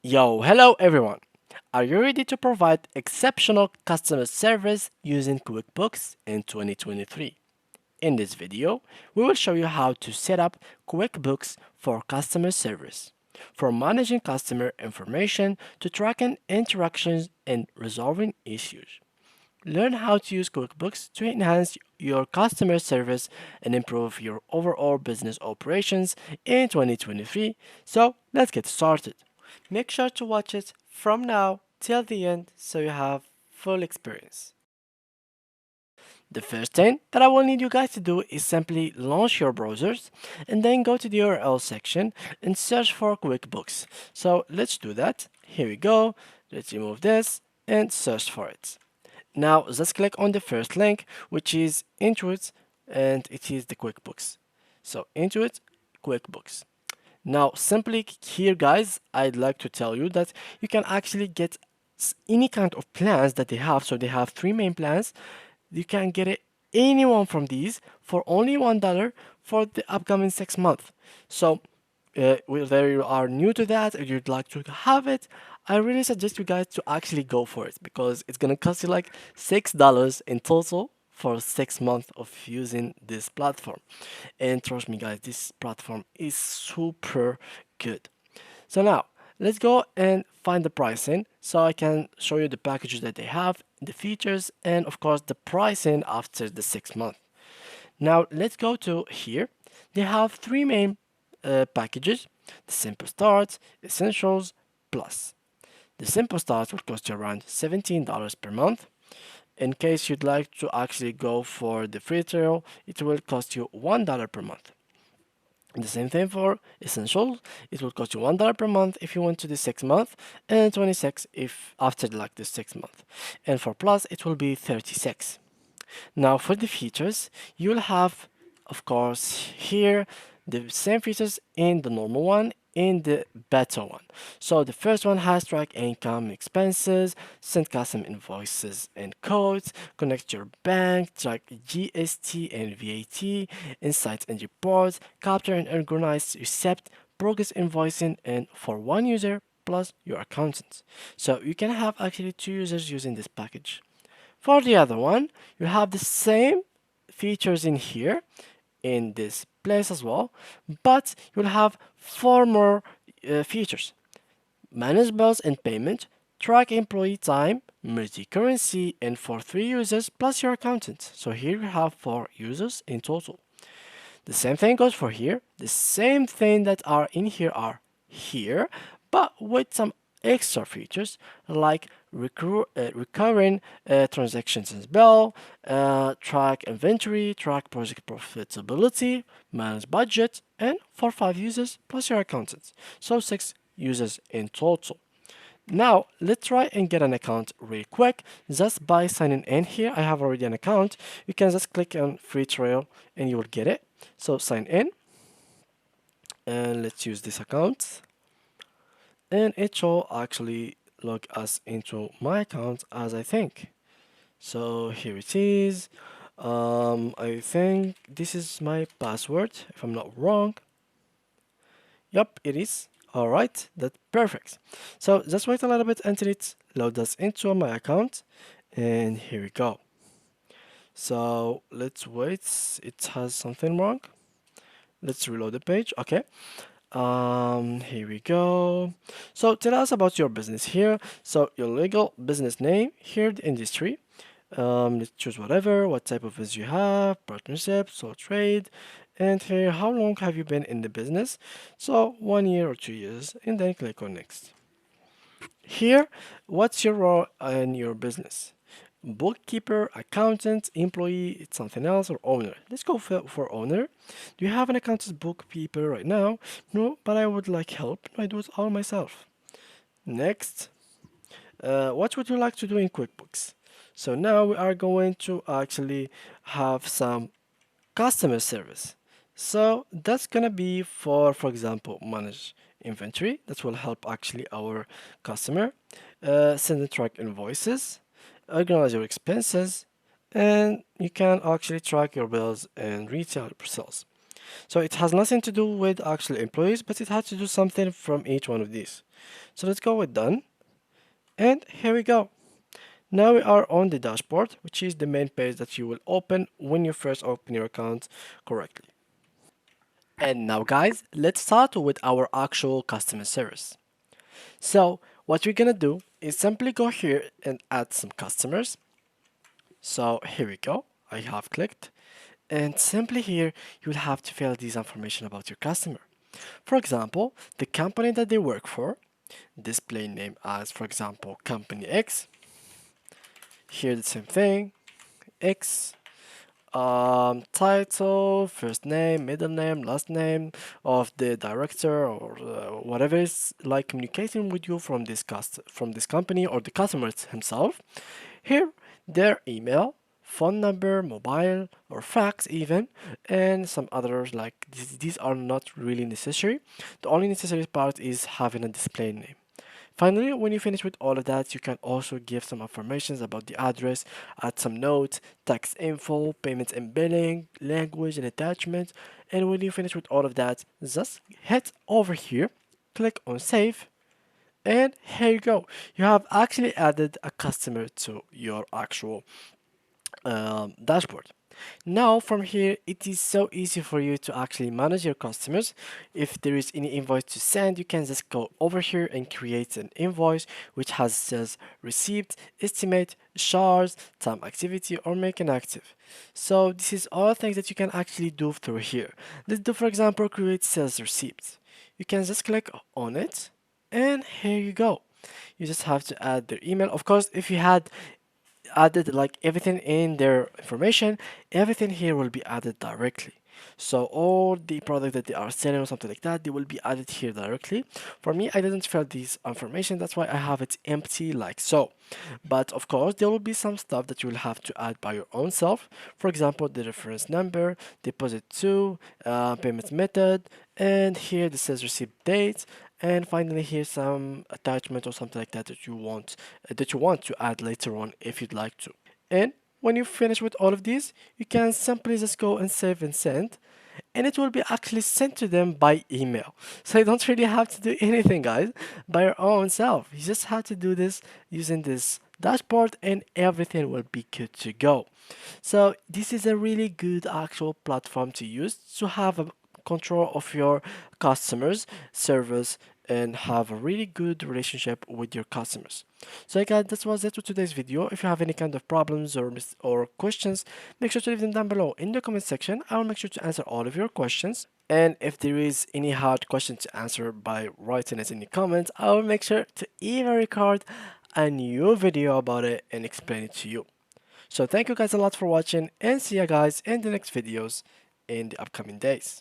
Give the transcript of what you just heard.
Yo, hello everyone! Are you ready to provide exceptional customer service using QuickBooks in 2023? In this video, we will show you how to set up QuickBooks for customer service, from managing customer information to tracking interactions and resolving issues. Learn how to use QuickBooks to enhance your customer service and improve your overall business operations in 2023. So, let's get started. Make sure to watch it from now till the end so you have full experience. The first thing that I will need you guys to do is simply launch your browsers and then go to the URL section and search for QuickBooks. So let's do that. Here we go. Let's remove this and search for it. Now let's click on the first link, which is Intuit, and it is the QuickBooks. So Intuit, QuickBooks. Now, simply here, guys, I'd like to tell you that you can actually get any kind of plans that they have. So they have three main plans. You can get it any one from these for only $1 for the upcoming 6 months. So whether you are new to that or you'd like to have it, I really suggest you guys to actually go for it because it's gonna cost you like $6 in total for 6 months of using this platform. And trust me, guys, this platform is super good. So now let's go and find the pricing so I can show you the packages that they have, the features, and of course the pricing after the 6 months. Now let's go to here. They have three main packages: the Simple Start, Essentials, Plus. The Simple Start will cost you around $17 per month. In case you'd like to actually go for the free trial, it will cost you $1 per month. The same thing for Essentials. It will cost you $1 per month if you want to the 6 month, and 26 if after like the 6 month. And for Plus, it will be 36. Now for the features, you'll have, of course, here the same features in the normal one, in the better one. So the first one has track income expenses, send custom invoices and codes, connect your bank, track GST and VAT, insights and reports, capture and organize receipt, progress invoicing, and for one user plus your accountant. So you can have actually two users using this package. For the other one, you have the same features in here, in this place as well, but you'll have four more features: manage bills and payment, track employee time, multi-currency, and for three users plus your accountant. So here we have four users in total. The same thing goes for here. The same thing that are in here are here, but with some extra features like recurring transactions as well, track inventory, track project profitability, manage budget, and for five users plus your accountants. So six users in total. Now, let's try and get an account real quick just by signing in here. I have already an account. You can just click on free trial and you will get it. So sign in and let's use this account. And it will actually log us into my account as I think. So here it is. I think this is my password if I'm not wrong. Yep, it is. All right, that's perfect. So just wait a little bit until it loads us into my account. And here we go. So let's wait. It has something wrong. Let's reload the page. Okay. Here we go. So tell us about your business here. So your legal business name, here the industry. Let's choose whatever, what type of business you have, partnership, sole trade, and here how long have you been in the business? So 1 year or 2 years, and then click on next. Here, what's your role in your business? Bookkeeper, accountant, employee, it's something else, or owner. Let's go for owner. Do you have an accountant bookkeeper right now? No, but I would like help. I do it all myself. Next, what would you like to do in QuickBooks? So now we are going to actually have some customer service. So that's gonna be for example, manage inventory. That will help actually our customer. Send and track invoices, organize your expenses, and you can actually track your bills and retail sales. So it has nothing to do with actual employees, but it has to do something from each one of these. So let's go with done. And here we go. Now we are on the dashboard, which is the main page that you will open when you first open your account correctly. And now guys, let's start with our actual customer service. So what we're gonna do is simply go here and add some customers. So here we go. I have clicked. And simply here, you will have to fill this information about your customer. For example, the company that they work for, display name as, for example, company X. Here the same thing, X. Title, first name, middle name, last name of the director or whatever is like communicating with you from from this company or the customer himself. Here, their email, phone number, mobile or fax even, and some others like these are not really necessary. The only necessary part is having a display name. Finally, when you finish with all of that, you can also give some informations about the address, add some notes, tax info, payments and billing, language and attachments. And when you finish with all of that, just head over here, click on save, and here you go. You have actually added a customer to your actual dashboard. Now from here, it is so easy for you to actually manage your customers. If there is any invoice to send, you can just go over here and create an invoice which has says receipt, estimate, charge, time activity, or make an active. So this is all things that you can actually do through here. Let's do, for example, create sales receipt. You can just click on it, and here you go. You just have to add their email. Of course, if you had added like everything in their information, everything here will be added directly. So all the product that they are selling or something like that, they will be added here directly. For me, I didn't fill this information, that's why I have it empty like so. But of course, there will be some stuff that you will have to add by your own self. For example, the reference number, deposit to, payment method, and here this says receipt date, and finally here's some attachment or something like that that you want to add later on if you'd like to. And when you finish with all of these, you can simply just go and save and send, and it will be actually sent to them by email. So you don't really have to do anything, guys, by your own self. You just have to do this using this dashboard, and everything will be good to go. So this is a really good actual platform to use to have a control of your customers service and have a really good relationship with your customers. So guys, that was it for today's video. If you have any kind of problems or questions, make sure to leave them down below in the comment section. I will make sure to answer all of your questions. And if there is any hard question to answer by writing it in the comments, I will make sure to even record a new video about it and explain it to you. So thank you guys a lot for watching, and see you guys in the next videos in the upcoming days.